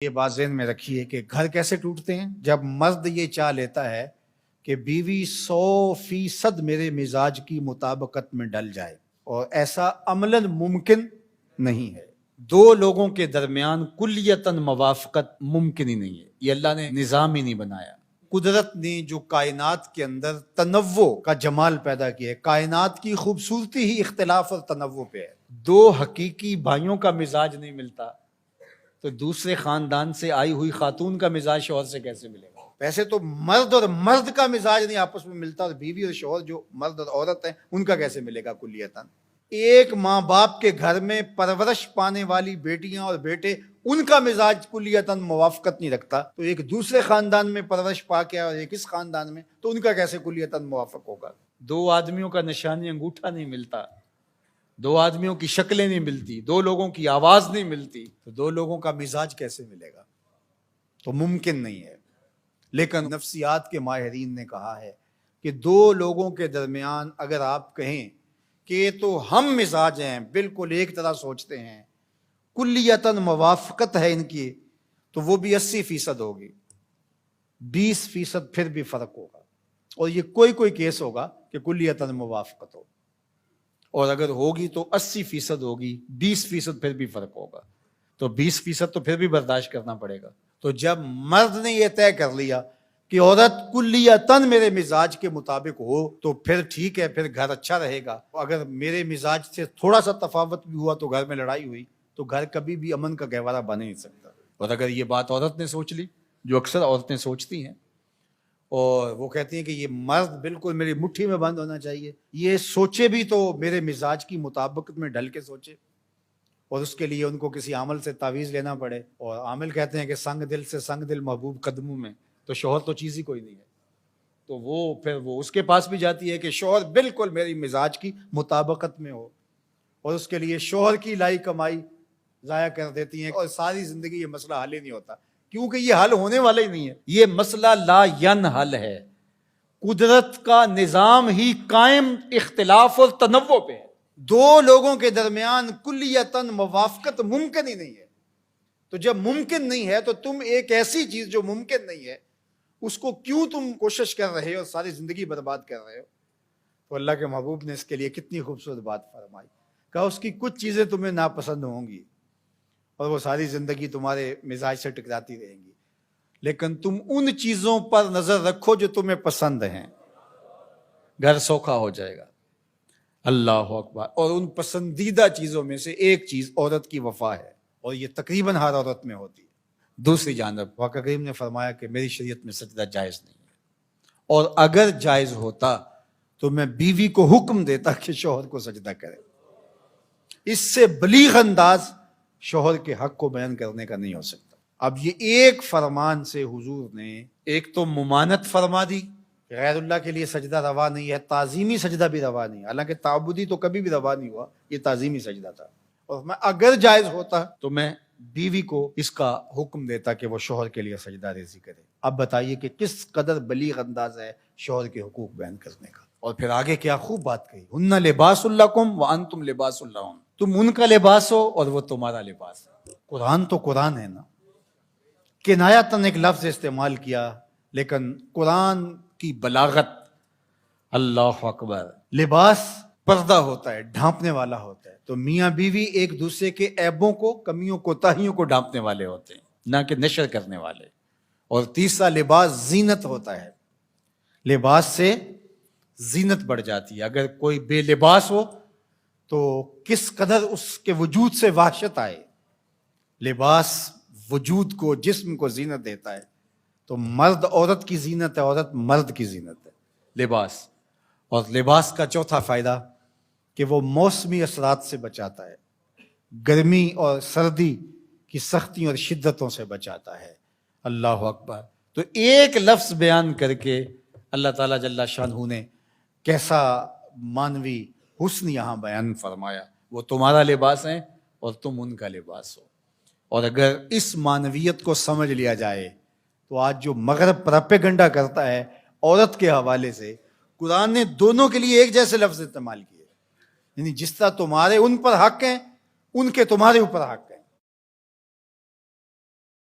یہ بات ذہن میں رکھیے کہ گھر کیسے ٹوٹتے ہیں؟ جب مرد یہ چاہ لیتا ہے کہ بیوی 100% میرے مزاج کی مطابقت میں ڈل جائے، اور ایسا عملاً ممکن نہیں ہے۔ دو لوگوں کے درمیان کلیتاً موافقت ممکن ہی نہیں ہے، یہ اللہ نے نظام ہی نہیں بنایا۔ قدرت نے جو کائنات کے اندر تنوع کا جمال پیدا کیا ہے، کائنات کی خوبصورتی ہی اختلاف اور تنوع پہ ہے۔ دو حقیقی بھائیوں کا مزاج نہیں ملتا تو دوسرے خاندان سے آئی ہوئی خاتون کا مزاج شوہر سے کیسے ملے گا؟ ویسے تو مرد اور مرد کا مزاج نہیں آپس میں ملتا، اور بیوی اور شوہر جو مرد اور عورت ہیں ان کا کیسے ملے گا کلیتاً؟ ایک ماں باپ کے گھر میں پرورش پانے والی بیٹیاں اور بیٹے، ان کا مزاج کلیتاً موافقت نہیں رکھتا، تو ایک دوسرے خاندان میں پرورش پا کے اور ایک اس خاندان میں، تو ان کا کیسے کلیتاً موافق ہوگا؟ دو آدمیوں کا نشانی انگوٹھا نہیں ملتا، دو آدمیوں کی شکلیں نہیں ملتی، دو لوگوں کی آواز نہیں ملتی، تو دو لوگوں کا مزاج کیسے ملے گا؟ تو ممکن نہیں ہے۔ لیکن نفسیات کے ماہرین نے کہا ہے کہ دو لوگوں کے درمیان اگر آپ کہیں کہ یہ تو ہم مزاج ہیں، بالکل ایک طرح سوچتے ہیں، کلیتاً موافقت ہے ان کی، تو وہ بھی 80% ہوگی، 20% پھر بھی فرق ہوگا، اور یہ کوئی کیس ہوگا کہ کلیتاً موافقت ہو، اور اگر ہوگی تو 80% ہوگی، 20% پھر بھی فرق ہوگا، تو 20% تو پھر بھی برداشت کرنا پڑے گا۔ تو جب مرد نے یہ طے کر لیا کہ عورت کلیتاً میرے مزاج کے مطابق ہو تو پھر ٹھیک ہے، پھر گھر اچھا رہے گا۔ اگر میرے مزاج سے تھوڑا سا تفاوت بھی ہوا تو گھر میں لڑائی ہوئی تو گھر کبھی بھی امن کا گہوارہ بن نہیں سکتا۔ اور اگر یہ بات عورت نے سوچ لی، جو اکثر عورتیں سوچتی ہیں، اور وہ کہتی ہیں کہ یہ مرد بالکل میری مٹھی میں بند ہونا چاہیے، یہ سوچے بھی تو میرے مزاج کی مطابقت میں ڈل کے سوچے، اور اس کے لیے ان کو کسی عامل سے تعویذ لینا پڑے، اور عامل کہتے ہیں کہ سنگ دل سے سنگ دل محبوب قدموں میں، تو شوہر تو چیز ہی کوئی نہیں ہے، تو وہ پھر وہ اس کے پاس بھی جاتی ہے کہ شوہر بالکل میری مزاج کی مطابقت میں ہو، اور اس کے لیے شوہر کی لائی کمائی ضائع کر دیتی ہیں، اور ساری زندگی یہ مسئلہ حل ہی نہیں ہوتا، کیونکہ یہ حل ہونے والا ہی نہیں ہے، یہ مسئلہ لا ینحل ہے۔ قدرت کا نظام ہی قائم اختلاف اور تنوع پہ ہے، دو لوگوں کے درمیان کلیتاً موافقت ممکن ہی نہیں ہے۔ تو جب ممکن نہیں ہے تو تم ایک ایسی چیز جو ممکن نہیں ہے اس کو کیوں تم کوشش کر رہے ہو، ساری زندگی برباد کر رہے ہو؟ تو اللہ کے محبوب نے اس کے لیے کتنی خوبصورت بات فرمائی، کہا اس کی کچھ چیزیں تمہیں ناپسند ہوں گی اور وہ ساری زندگی تمہارے مزاج سے ٹکراتی رہیں گی، لیکن تم ان چیزوں پر نظر رکھو جو تمہیں پسند ہیں، گھر سوکھا ہو جائے گا۔ اللہ اکبر۔ اور ان پسندیدہ چیزوں میں سے ایک چیز عورت کی وفا ہے، اور یہ تقریباً ہر عورت میں ہوتی ہے۔ دوسری جانب آقا کریم نے فرمایا کہ میری شریعت میں سجدہ جائز نہیں ہے، اور اگر جائز ہوتا تو میں بیوی کو حکم دیتا کہ شوہر کو سجدہ کرے۔ اس سے بلیغ انداز شوہر کے حق کو بیان کرنے کا نہیں ہو سکتا۔ اب یہ ایک فرمان سے حضور نے ایک تو ممانت فرما دی، غیر اللہ کے لیے سجدہ روا نہیں ہے، تعظیمی سجدہ بھی روا نہیں، حالانکہ تعبدی تو کبھی بھی روا نہیں ہوا، یہ تعظیمی سجدہ تھا، اور میں اگر جائز ہوتا تو میں بیوی کو اس کا حکم دیتا کہ وہ شوہر کے لیے سجدہ ریزی کرے۔ اب بتائیے کہ کس قدر بلیغ انداز ہے شوہر کے حقوق بیان کرنے کا۔ اور پھر آگے کیا خوب بات کہی، ہن لباس لکم وانتم لباس لہن، تم ان کا لباس ہو اور وہ تمہارا لباس ہے۔ قرآن تو قرآن ہے نا، کنایتاً ایک لفظ استعمال کیا، لیکن قرآن کی بلاغت، اللہ اکبر۔ لباس پردہ ہوتا ہے، ڈھانپنے والا ہوتا ہے، تو میاں بیوی ایک دوسرے کے عیبوں کو، کمیوں کوتاہیوں کو ڈھانپنے والے ہوتے ہیں، نہ کہ نشر کرنے والے۔ اور تیسرا لباس زینت ہوتا ہے، لباس سے زینت بڑھ جاتی ہے۔ اگر کوئی بے لباس ہو تو کس قدر اس کے وجود سے وحشت آئے۔ لباس وجود کو، جسم کو زینت دیتا ہے، تو مرد عورت کی زینت ہے، عورت مرد کی زینت ہے، لباس۔ اور لباس کا چوتھا فائدہ کہ وہ موسمی اثرات سے بچاتا ہے، گرمی اور سردی کی سختیوں اور شدتوں سے بچاتا ہے۔ اللہ اکبر۔ تو ایک لفظ بیان کر کے اللہ تعالیٰ جل شانہ نے کیسا مانوی حسن یہاں بیان فرمایا، وہ تمہارا لباس ہے اور تم ان کا لباس ہو۔ اور اگر اس معنویت کو سمجھ لیا جائے تو آج جو مغرب پراپیگنڈا کرتا ہے عورت کے حوالے سے، قرآن نے دونوں کے لیے ایک جیسے لفظ استعمال کیے، یعنی جس طرح تمہارے ان پر حق ہیں، ان کے تمہارے اوپر حق